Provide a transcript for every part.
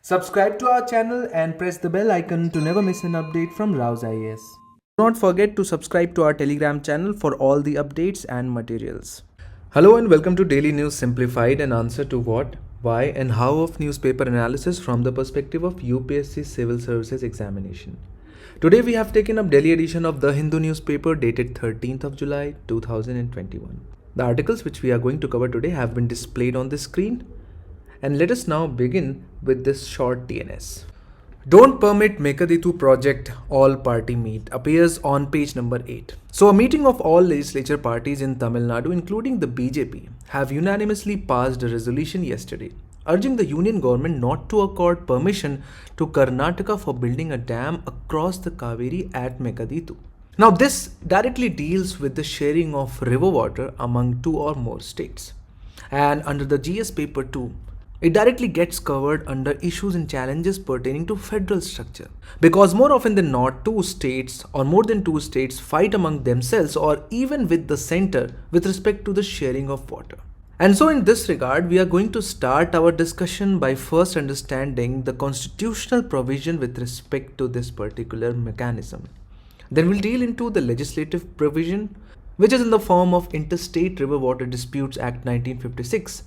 Subscribe to our channel and press the bell icon to never miss an update from RAU'S IAS. Do not forget to subscribe to our Telegram channel for all the updates and materials. Hello and welcome to Daily News Simplified, an answer to what, why and how of newspaper analysis from the perspective of UPSC Civil Services Examination. Today we have taken up daily edition of The Hindu newspaper dated 13th of July 2021. The articles which we are going to cover today have been displayed on the screen. And let us now begin with this short DNS. Don't permit Mekedatu project all party meet appears on page number 8. So a meeting of all legislature parties in Tamil Nadu, including the BJP, have unanimously passed a resolution yesterday urging the union government not to accord permission to Karnataka for building a dam across the Kaveri at Mekedatu. Now this directly deals with the sharing of river water among two or more states. And under the GS paper 2, it directly gets covered under issues and challenges pertaining to federal structure. Because more often than not, two states or more than two states fight among themselves or even with the center with respect to the sharing of water. And so in this regard, we are going to start our discussion by first understanding the constitutional provision with respect to this particular mechanism. Then we'll deal into the legislative provision, which is in the form of Interstate River Water Disputes Act 1956.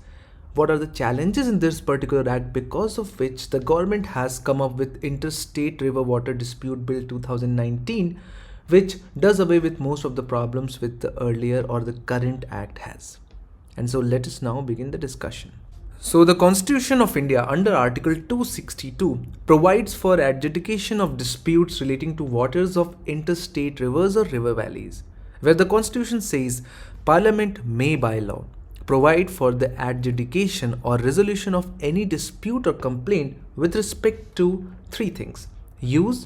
What are the challenges in this particular act, because of which the government has come up with Interstate River Water Dispute Bill 2019, which does away with most of the problems with the earlier or the current act has. And so let us now begin the discussion. So the Constitution of India under Article 262 provides for adjudication of disputes relating to waters of interstate rivers or river valleys, where the Constitution says Parliament may by law provide for the adjudication or resolution of any dispute or complaint with respect to three things: use,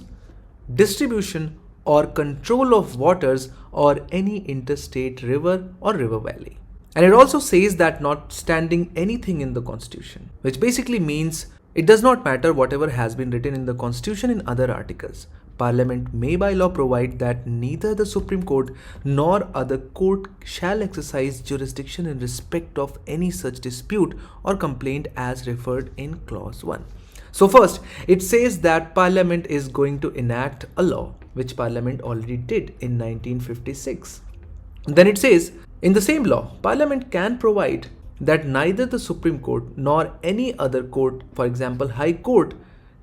distribution or control of waters or any interstate river or river valley. And it also says that notwithstanding anything in the Constitution, which basically means it does not matter whatever has been written in the Constitution in other articles, Parliament may by law provide that neither the Supreme Court nor other court shall exercise jurisdiction in respect of any such dispute or complaint as referred in clause 1. So first, it says that Parliament is going to enact a law, which Parliament already did in 1956. Then it says, in the same law, Parliament can provide that neither the Supreme Court nor any other court, for example, High Court,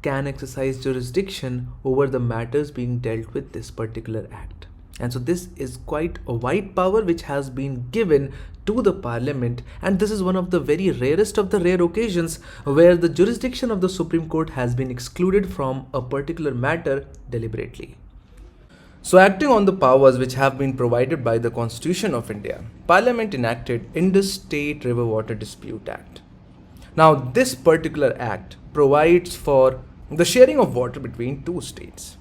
can exercise jurisdiction over the matters being dealt with this particular act. And so this is quite a wide power which has been given to the Parliament, and this is one of the very rarest of the rare occasions where the jurisdiction of the Supreme Court has been excluded from a particular matter deliberately. So acting on the powers which have been provided by the Constitution of India, Parliament enacted Interstate River Water Dispute Act. Now this particular act provides for the sharing of water between two states.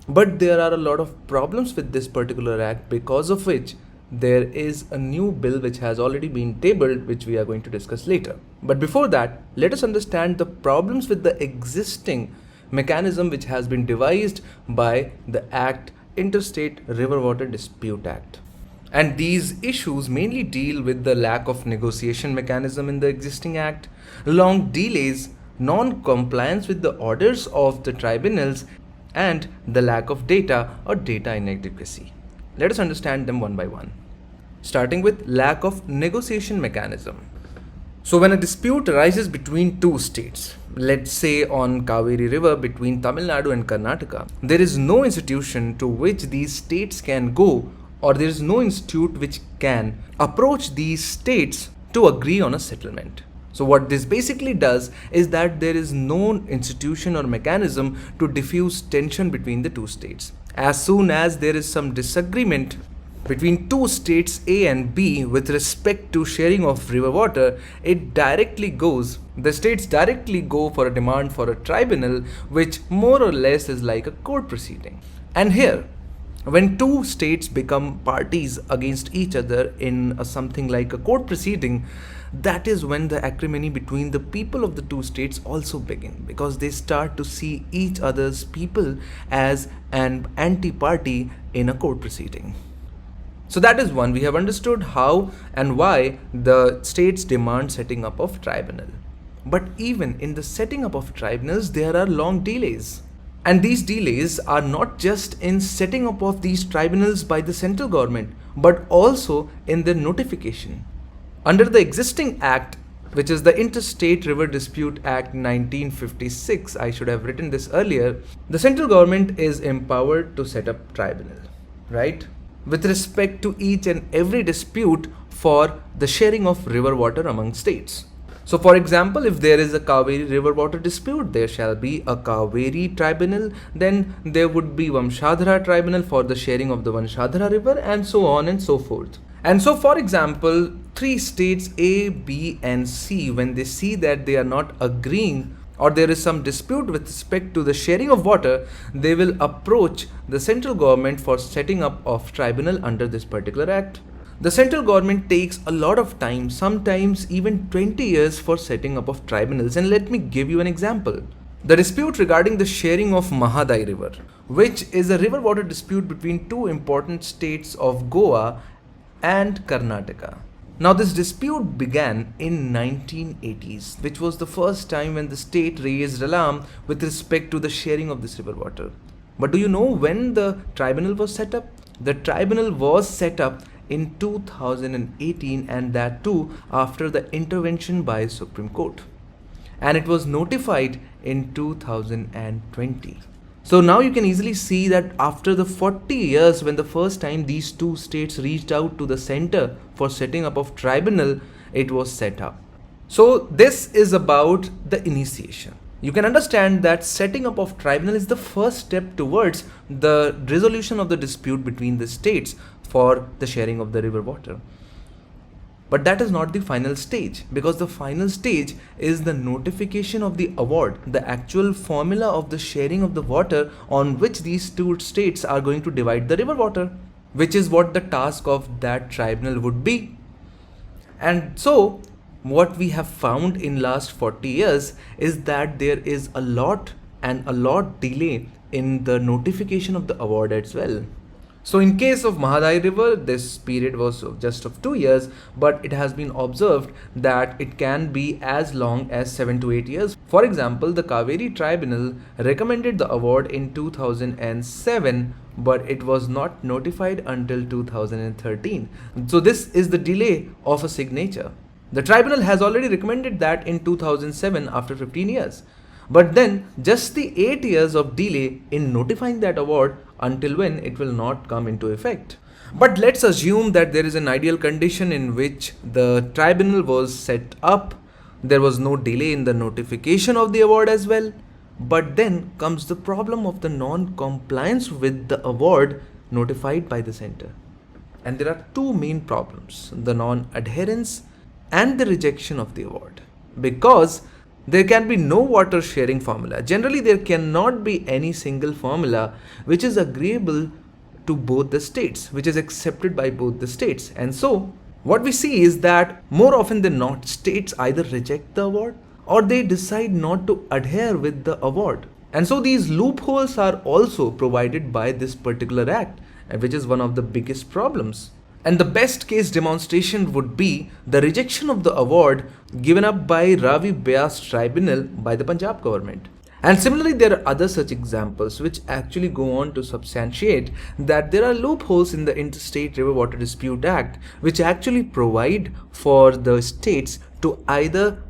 But there are a lot of problems with this particular act, because of which there is a new bill which has already been tabled, which we are going to discuss later. But before that, let us understand the problems with the existing mechanism which has been devised by the Act Interstate River Water Dispute Act. And these issues mainly deal with the lack of negotiation mechanism in the existing act, long delays, non-compliance with the orders of the tribunals, and the lack of data or data inadequacy. Let us understand them one by one. Starting with lack of negotiation mechanism. So when a dispute arises between two states, let's say on Kaveri River between Tamil Nadu and Karnataka, there is no institution to which these states can go, or there is no institute which can approach these states to agree on a settlement. So what this basically does is that there is no institution or mechanism to diffuse tension between the two states. As soon as there is some disagreement between two states A and B with respect to sharing of river water, the states directly go for a demand for a tribunal, which more or less is like a court proceeding. And here, when two states become parties against each other in something like a court proceeding, that is when the acrimony between the people of the two states also begin, because they start to see each other's people as an anti-party in a court proceeding. So that is one. We have understood how and why the states demand setting up of tribunal. But even in the setting up of tribunals, there are long delays. And these delays are not just in setting up of these tribunals by the central government, but also in their notification. Under the existing act, which is the Interstate River Dispute Act 1956, I should have written this earlier, the central government is empowered to set up tribunal, right? With respect to each and every dispute for the sharing of river water among states. So for example, if there is a Kaveri river water dispute, there shall be a Kaveri tribunal, then there would be Vamshadhara tribunal for the sharing of the Vamshadhara river, and so on and so forth. And so for example, three states A, B and C, when they see that they are not agreeing or there is some dispute with respect to the sharing of water, they will approach the central government for setting up of tribunal under this particular act. The central government takes a lot of time, sometimes even 20 years for setting up of tribunals, and let me give you an example. The dispute regarding the sharing of Mahadai river, which is a river water dispute between two important states of Goa and Karnataka. Now this dispute began in 1980s, which was the first time when the state raised alarm with respect to the sharing of this river water. But do you know when the tribunal was set up? The tribunal was set up in 2018, and that too after the intervention by Supreme Court. And it was notified in 2020. So now you can easily see that after the 40 years when the first time these two states reached out to the center for setting up of tribunal, it was set up. So this is about the initiation. You can understand that setting up of tribunal is the first step towards the resolution of the dispute between the states for the sharing of the river water. But that is not the final stage, because the final stage is the notification of the award, the actual formula of the sharing of the water on which these two states are going to divide the river water, which is what the task of that tribunal would be. And so what we have found in last 40 years is that there is a lot delay in the notification of the award as well. So in case of Mahadai river, this period was just of 2 years, but it has been observed that it can be as long as 7 to 8 years. For example, the Kaveri tribunal recommended the award in 2007, but it was not notified until 2013. So this is the delay of a signature. The tribunal has already recommended that in 2007 after 15 years. But then just the 8 years of delay in notifying that award until when it will not come into effect. But let's assume that there is an ideal condition in which the tribunal was set up, there was no delay in the notification of the award as well. But then comes the problem of the non-compliance with the award notified by the center. And there are two main problems, the non-adherence and the rejection of the award. Because there can be no water sharing formula. Generally, there cannot be any single formula which is agreeable to both the states, which is accepted by both the states. And so what we see is that more often than not, states either reject the award or they decide not to adhere with the award. And so these loopholes are also provided by this particular act, which is one of the biggest problems. And the best case demonstration would be the rejection of the award given up by Ravi Vyas Tribunal by the Punjab government. And similarly, there are other such examples which actually go on to substantiate that there are loopholes in the Interstate River Water Dispute Act which actually provide for the states to either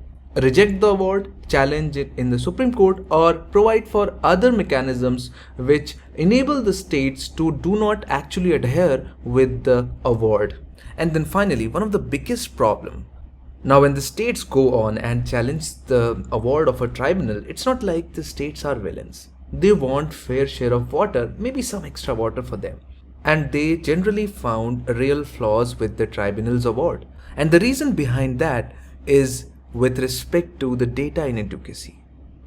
reject the award, challenge it in the Supreme Court, or provide for other mechanisms which enable the states to do not actually adhere with the award. And then finally, one of the biggest problem. Now when the states go on and challenge the award of a tribunal, it's not like the states are villains. They want fair share of water, maybe some extra water for them. And they generally found real flaws with the tribunal's award. And the reason behind that is with respect to the data inadequacy,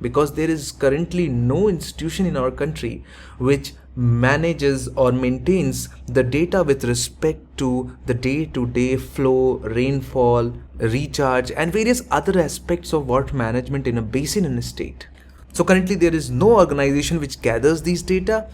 because there is currently no institution in our country which manages or maintains the data with respect to the day-to-day flow, rainfall, recharge and various other aspects of water management in a basin in a state. So currently there is no organization which gathers these data,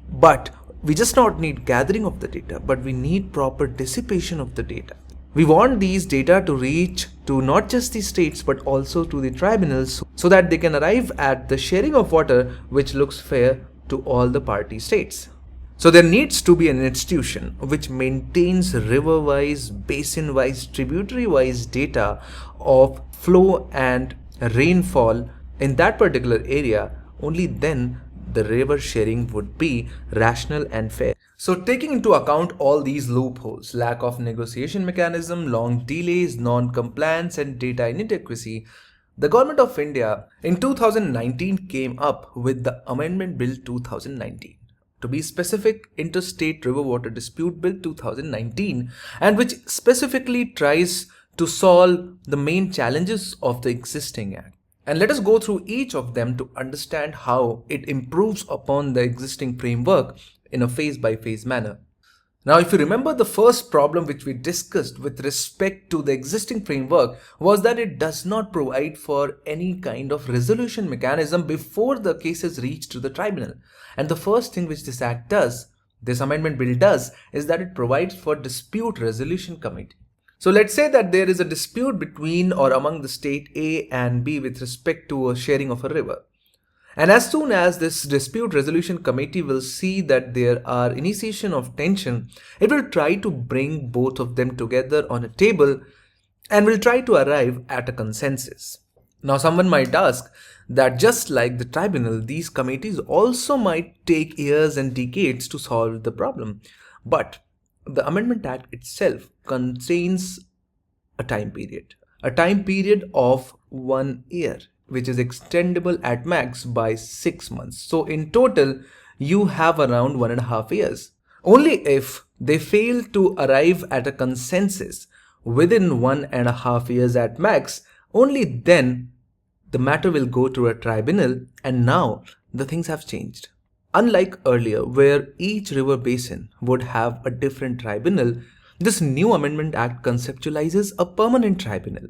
but we just not need gathering of the data, but we need proper dissipation of the data. We want these data to reach to not just the states but also to the tribunals so that they can arrive at the sharing of water which looks fair to all the party states. So there needs to be an institution which maintains river-wise, basin-wise, tributary-wise data of flow and rainfall in that particular area. Only then the river sharing would be rational and fair. So taking into account all these loopholes, lack of negotiation mechanism, long delays, non-compliance and data inadequacy, the Government of India in 2019 came up with the Amendment Bill 2019. To be specific, Interstate River Water Dispute Bill 2019, and which specifically tries to solve the main challenges of the existing Act. And let us go through each of them to understand how it improves upon the existing framework in a phase-by-phase manner. Now, if you remember, the first problem which we discussed with respect to the existing framework was that it does not provide for any kind of resolution mechanism before the cases reach to the tribunal. And the first thing which this act does, this amendment bill does, is that it provides for dispute resolution committee. So let's say that there is a dispute between or among the state A and B with respect to a sharing of a river. And as soon as this dispute resolution committee will see that there are initiation of tension, it will try to bring both of them together on a table and will try to arrive at a consensus. Now someone might ask that just like the tribunal, these committees also might take years and decades to solve the problem. But the Amendment Act itself contains a time period of 1 year, which is extendable at max by 6 months. So in total, you have around 1.5 years. Only if they fail to arrive at a consensus within 1.5 years at max, only then the matter will go to a tribunal, and now the things have changed. Unlike earlier, where each river basin would have a different tribunal, this new Amendment Act conceptualizes a permanent tribunal.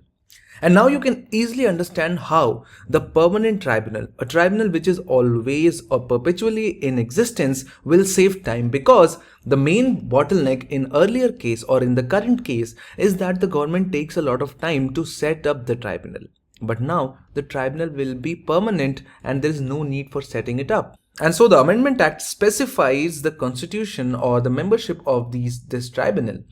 And now you can easily understand how the permanent tribunal, a tribunal which is always or perpetually in existence, will save time, because the main bottleneck in earlier case or in the current case is that the government takes a lot of time to set up the tribunal. But now the tribunal will be permanent and there is no need for setting it up. And so the Amendment Act specifies the constitution or the membership of this tribunal.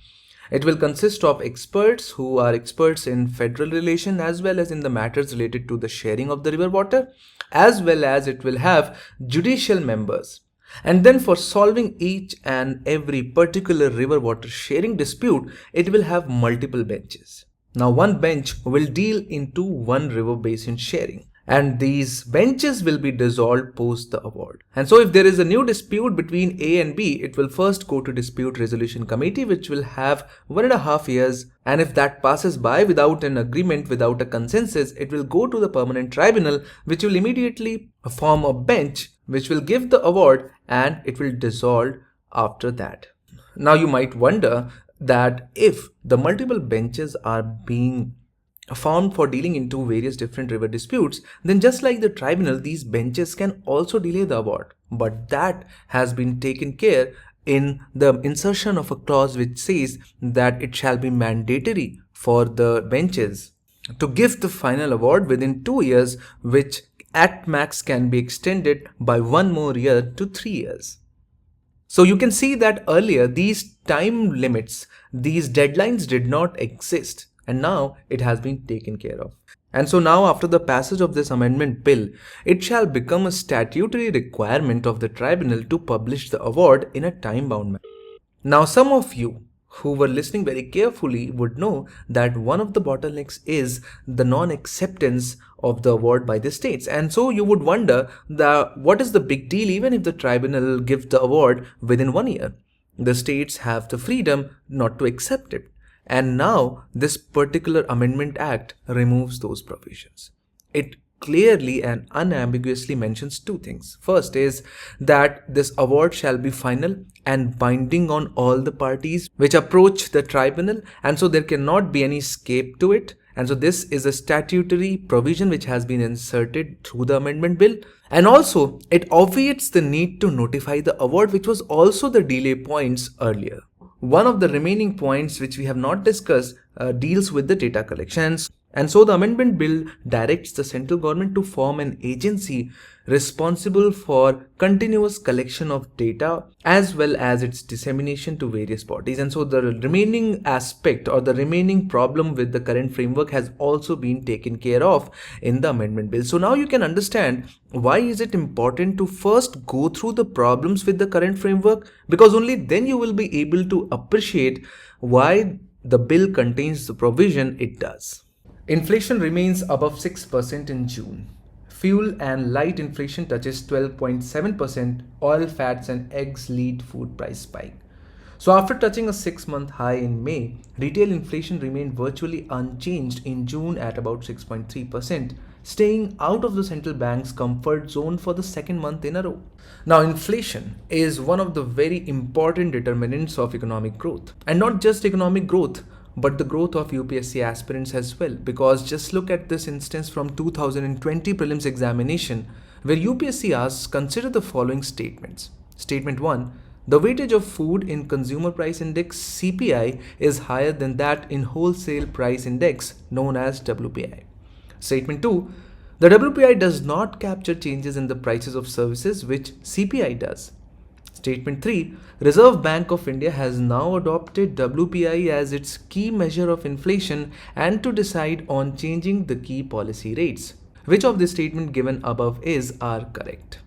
It will consist of experts who are experts in federal relation as well as in the matters related to the sharing of the river water, as well as it will have judicial members. And then for solving each and every particular river water sharing dispute, it will have multiple benches. Now one bench will deal into one river basin sharing, and these benches will be dissolved post the award. And so if there is a new dispute between A and B, it will first go to dispute resolution committee, which will have 1.5 years. And if that passes by without an agreement, without a consensus, it will go to the permanent tribunal, which will immediately form a bench, which will give the award, and it will dissolve after that. Now you might wonder that if the multiple benches are being formed for dealing into various different river disputes, then just like the tribunal, these benches can also delay the award. But that has been taken care in the insertion of a clause which says that it shall be mandatory for the benches to give the final award within 2 years, which at max can be extended by 1 more year to 3 years. So you can see that earlier these time limits, these deadlines did not exist, and now it has been taken care of. And so now after the passage of this amendment bill, it shall become a statutory requirement of the tribunal to publish the award in a time-bound manner. Now some of you who were listening very carefully would know that one of the bottlenecks is the non-acceptance of the award by the states. And so you would wonder what is the big deal even if the tribunal gives the award within 1 year? The states have the freedom not to accept it. And now this particular Amendment Act removes those provisions. It clearly and unambiguously mentions 2 things. First is that this award shall be final and binding on all the parties which approach the tribunal, and so there cannot be any escape to it. And so this is a statutory provision which has been inserted through the amendment bill. And also it obviates the need to notify the award, which was also the delay points earlier. one of the remaining points which we have not discussed deals with the data collections. And so the amendment bill directs the central government to form an agency responsible for continuous collection of data as well as its dissemination to various bodies. And so the remaining aspect or the remaining problem with the current framework has also been taken care of in the amendment bill. So now you can understand why is it important to first go through the problems with the current framework, because only then you will be able to appreciate why the bill contains the provision it does. Inflation remains above 6% in June. Fuel and light inflation touches 12.7%. Oil, fats and eggs lead food price spike. So after touching a 6-month high in May, retail inflation remained virtually unchanged in June at about 6.3%, staying out of the central bank's comfort zone for the second month in a row. Now, inflation is one of the very important determinants of economic growth, and not just economic growth, but the growth of UPSC aspirants as well, because just look at this instance from 2020 prelims examination, where UPSC asks, consider the following statements. Statement 1, the weightage of food in consumer price index CPI is higher than that in wholesale price index known as WPI. Statement 2, the WPI does not capture changes in the prices of services which CPI does. Statement 3, Reserve Bank of India has now adopted WPI as its key measure of inflation and to decide on changing the key policy rates. Which of the statement given above are correct?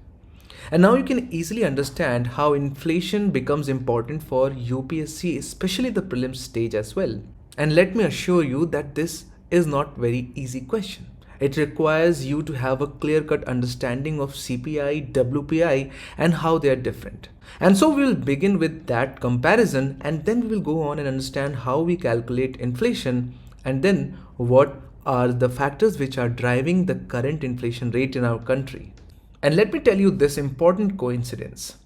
And now you can easily understand how inflation becomes important for UPSC, especially the prelims stage as well. And let me assure you that this is not very easy question. It requires you to have a clear-cut understanding of CPI, WPI and how they are different. And so we will begin with that comparison, and then we will go on and understand how we calculate inflation and then what are the factors which are driving the current inflation rate in our country. And let me tell you this important coincidence.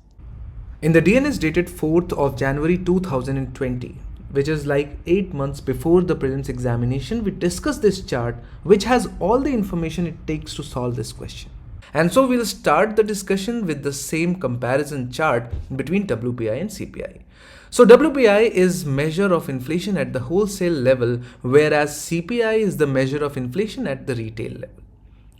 In the DNS dated 4th of January 2020, which is like 8 months before the prelims examination, we discussed this chart which has all the information it takes to solve this question. And so we'll start the discussion with the same comparison chart between WPI and CPI. So WPI is measure of inflation at the wholesale level, whereas CPI is the measure of inflation at the retail level.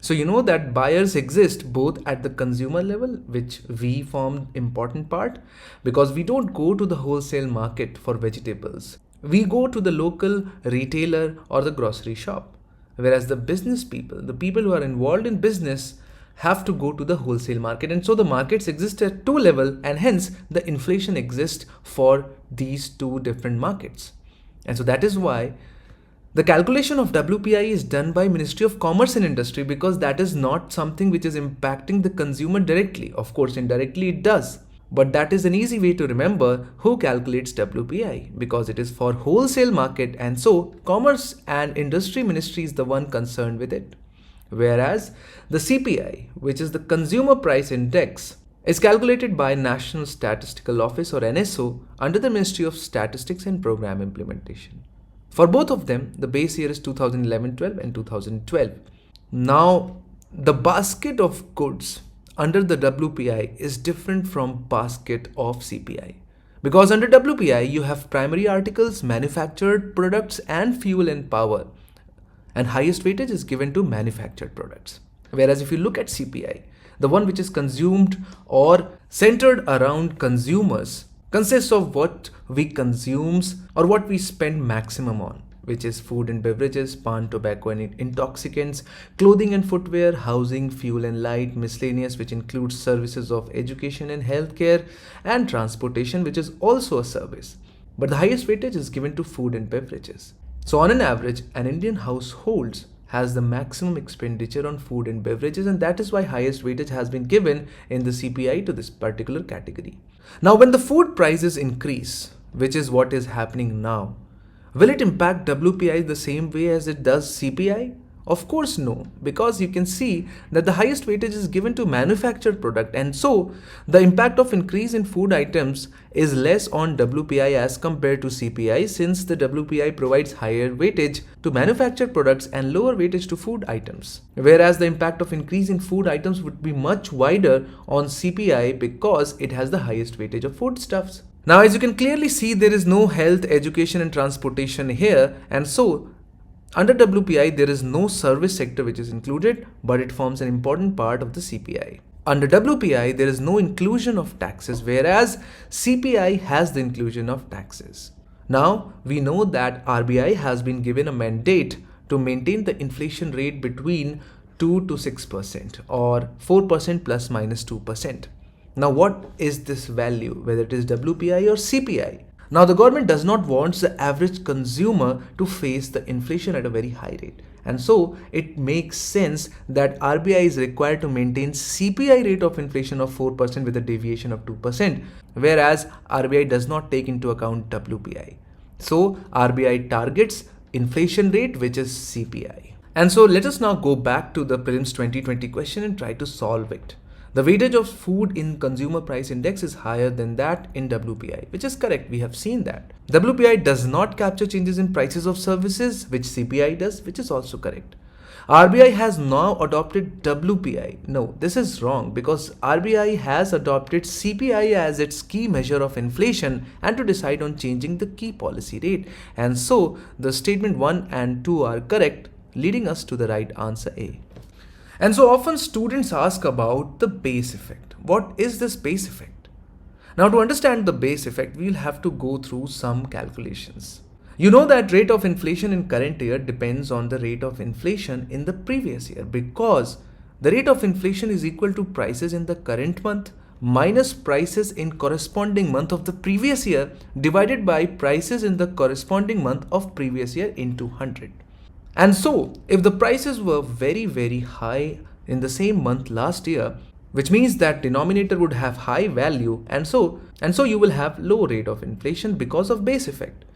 So you know that buyers exist both at the consumer level, which we form important part, because we don't go to the wholesale market for vegetables. We go to the local retailer or the grocery shop. Whereas the business people, the people who are involved in business, have to go to the wholesale market. And so the markets exist at two levels, and hence the inflation exists for these two different markets. And so that is why the calculation of WPI is done by Ministry of Commerce and Industry, because that is not something which is impacting the consumer directly. Of course, indirectly it does. But that is an easy way to remember who calculates WPI, because it is for wholesale market, and so Commerce and Industry Ministry is the one concerned with it. Whereas the CPI, which is the Consumer Price Index, is calculated by National Statistical Office or NSO under the Ministry of Statistics and Program Implementation. For both of them, the base year is 2011-12 and 2012. Now, the basket of goods under the WPI is different from basket of CPI. Because under WPI, you have primary articles, manufactured products and fuel and power. And highest weightage is given to manufactured products. Whereas if you look at CPI, the one which is consumed or centered around consumers, consists of what we consumes or what we spend maximum on, which is food and beverages, pan, tobacco and intoxicants, clothing and footwear, housing, fuel and light, miscellaneous, which includes services of education and healthcare, and transportation, which is also a service. But the highest weightage is given to food and beverages. So on an average, an Indian household has the maximum expenditure on food and beverages, and that is why highest weightage has been given in the CPI to this particular category. Now, when the food prices increase, which is what is happening now, will it impact WPI the same way as it does CPI? Of course no, because you can see that the highest weightage is given to manufactured product, and so the impact of increase in food items is less on WPI as compared to CPI, since the WPI provides higher weightage to manufactured products and lower weightage to food items. Whereas the impact of increase in food items would be much wider on CPI because it has the highest weightage of foodstuffs. Now, as you can clearly see, there is no health, education and transportation here, and so under WPI, there is no service sector which is included, but it forms an important part of the CPI. Under WPI, there is no inclusion of taxes, whereas CPI has the inclusion of taxes. Now, we know that RBI has been given a mandate to maintain the inflation rate between 2 to 6% or 4% plus minus 2%. Now, what is this value, whether it is WPI or CPI? Now, the government does not want the average consumer to face the inflation at a very high rate. And so it makes sense that RBI is required to maintain CPI rate of inflation of 4% with a deviation of 2%, whereas RBI does not take into account WPI. So RBI targets inflation rate, which is CPI. And so let us now go back to the Prelims 2020 question and try to solve it. The weightage of food in consumer price index is higher than that in WPI, which is correct. We have seen that. WPI does not capture changes in prices of services, which CPI does, which is also correct. RBI has now adopted WPI. No, this is wrong because RBI has adopted CPI as its key measure of inflation and to decide on changing the key policy rate. And so the statement 1 and 2 are correct, leading us to the right answer A. And so often students ask about the base effect. What is this base effect? Now, to understand the base effect, we'll have to go through some calculations. You know that rate of inflation in current year depends on the rate of inflation in the previous year because the rate of inflation is equal to prices in the current month minus prices in corresponding month of the previous year divided by prices in the corresponding month of previous year into 100. And so, if the prices were very, very high in the same month last year, which means that denominator would have high value and so you will have low rate of inflation because of base effect.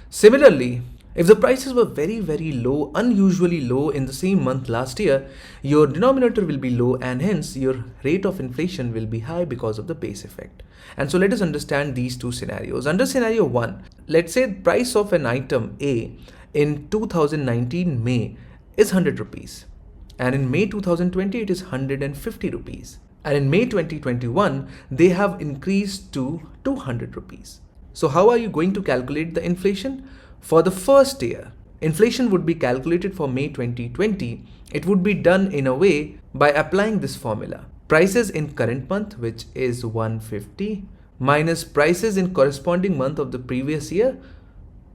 Similarly, if the prices were very, very low, unusually low in the same month last year, your denominator will be low and hence your rate of inflation will be high because of the base effect. And so let us understand these two scenarios. Under scenario 1, let's say the price of an item A in 2019 May is 100 rupees and in May 2020 it is 150 rupees and in May 2021 they have increased to 200 rupees. So how are you going to calculate the inflation? For the first year, inflation would be calculated for May 2020. It would be done in a way by applying this formula. Prices in current month, which is 150, minus prices in corresponding month of the previous year,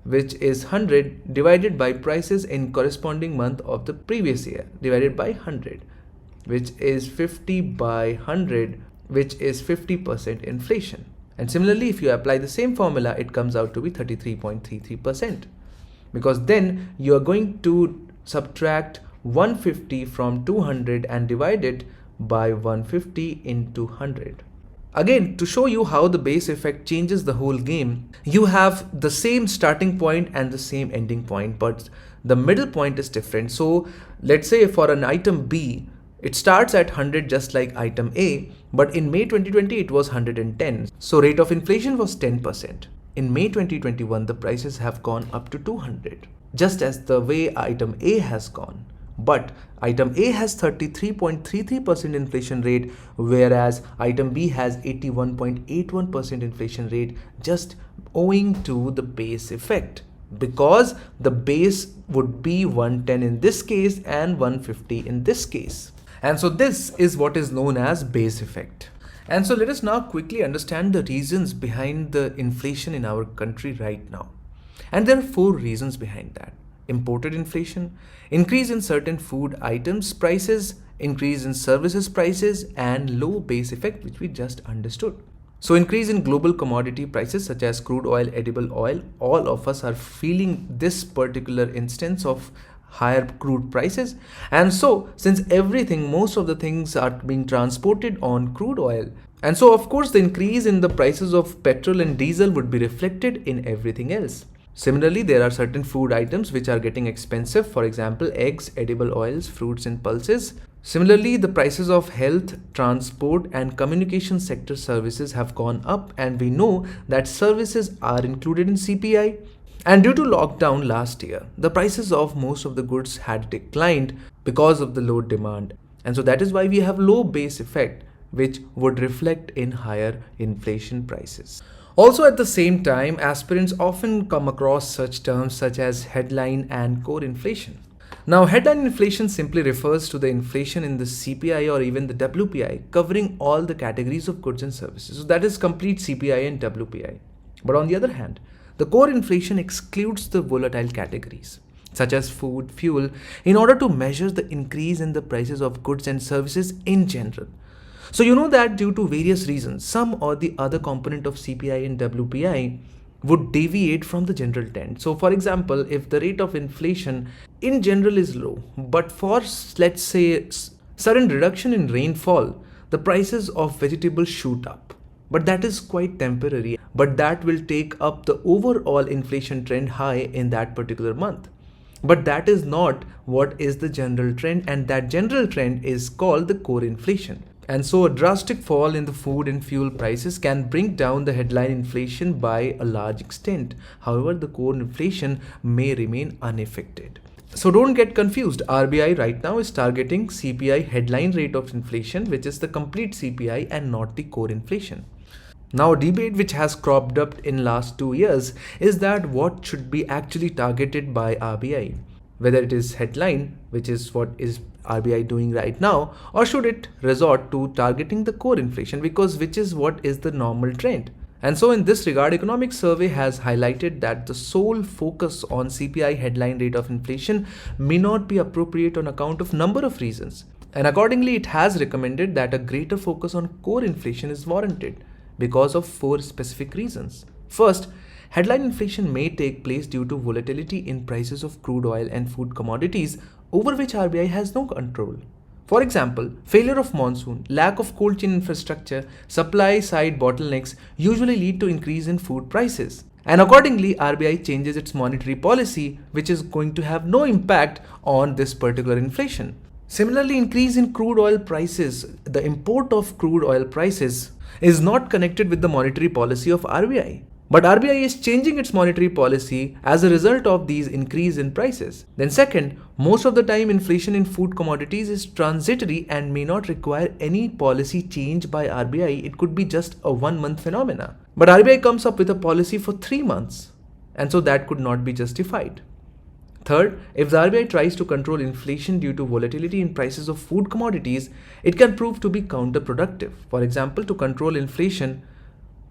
which is 100, divided by prices in corresponding month of the previous year, divided by 100, which is 50 by 100, which is 50% inflation. And similarly, if you apply the same formula, it comes out to be 33.33%. Because then you are going to subtract 150 from 200 and divide it by 150 into 100. Again, to show you how the base effect changes the whole game, you have the same starting point and the same ending point, but the middle point is different. So let's say for an item B, it starts at 100 just like item A, but in May 2020 it was 110. So rate of inflation was 10%. In May 2021, the prices have gone up to 200, just as the way item A has gone. But item A has 33.33% inflation rate, whereas item B has 81.81% inflation rate, just owing to the base effect, because the base would be 110 in this case and 150 in this case. And so this is what is known as base effect. And so let us now quickly understand the reasons behind the inflation in our country right now. And there are 4 reasons behind that. Imported inflation, increase in certain food items prices, increase in services prices, and low base effect, which we just understood. So increase in global commodity prices such as crude oil, edible oil, all of us are feeling this particular instance of higher crude prices. And so since most of the things are being transported on crude oil, and so of course the increase in the prices of petrol and diesel would be reflected in everything else. Similarly, there are certain food items which are getting expensive, for example, eggs, edible oils, fruits and pulses. Similarly, the prices of health, transport and communication sector services have gone up, and we know that services are included in CPI. And due to lockdown last year, the prices of most of the goods had declined because of the low demand. And so that is why we have low base effect, which would reflect in higher inflation prices. Also, at the same time, aspirants often come across such terms such as headline and core inflation. Now, headline inflation simply refers to the inflation in the CPI or even the WPI, covering all the categories of goods and services. So that is complete CPI and WPI. But on the other hand, the core inflation excludes the volatile categories, such as food, fuel, in order to measure the increase in the prices of goods and services in general. So you know that due to various reasons, some or the other component of CPI and WPI would deviate from the general trend. So for example, if the rate of inflation in general is low, but for let's say sudden reduction in rainfall, the prices of vegetables shoot up. But that is quite temporary, but that will take up the overall inflation trend high in that particular month. But that is not what is the general trend, and that general trend is called the core inflation. And so a drastic fall in the food and fuel prices can bring down the headline inflation by a large extent. However, the core inflation may remain unaffected. So don't get confused. RBI right now is targeting CPI headline rate of inflation, which is the complete CPI and not the core inflation. Now, a debate which has cropped up in last 2 years is that what should be actually targeted by RBI, whether it is headline, which is what is RBI doing right now, or should it resort to targeting the core inflation, because which is what is the normal trend. And so in this regard, Economic Survey has highlighted that the sole focus on CPI headline rate of inflation may not be appropriate on account of number of reasons. And accordingly, it has recommended that a greater focus on core inflation is warranted because of 4 specific reasons. First, headline inflation may take place due to volatility in prices of crude oil and food commodities over which RBI has no control. For example, failure of monsoon, lack of cold chain infrastructure, supply side bottlenecks usually lead to increase in food prices. And accordingly, RBI changes its monetary policy, which is going to have no impact on this particular inflation. Similarly, increase in crude oil prices, the import of crude oil prices is not connected with the monetary policy of RBI. But RBI is changing its monetary policy as a result of these increase in prices. Then second, most of the time inflation in food commodities is transitory and may not require any policy change by RBI. It could be just a 1-month phenomena. But RBI comes up with a policy for 3 months, and so that could not be justified. Third, if the RBI tries to control inflation due to volatility in prices of food commodities, it can prove to be counterproductive. For example, to control inflation,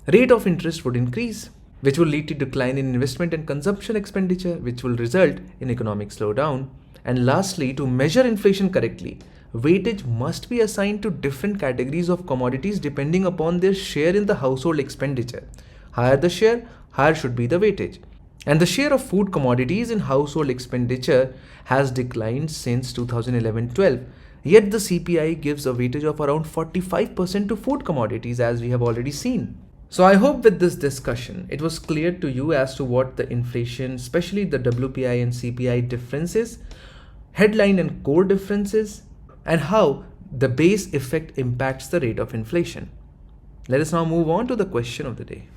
rate of interest would increase, which will lead to decline in investment and consumption expenditure, which will result in economic slowdown. And lastly, to measure inflation correctly, weightage must be assigned to different categories of commodities depending upon their share in the household expenditure. Higher the share, higher should be the weightage. And the share of food commodities in household expenditure has declined since 2011-12. Yet the CPI gives a weightage of around 45% to food commodities, as we have already seen. So I hope with this discussion, it was clear to you as to what the inflation, especially the WPI and CPI differences, headline and core differences, and how the base effect impacts the rate of inflation. Let us now move on to the question of the day.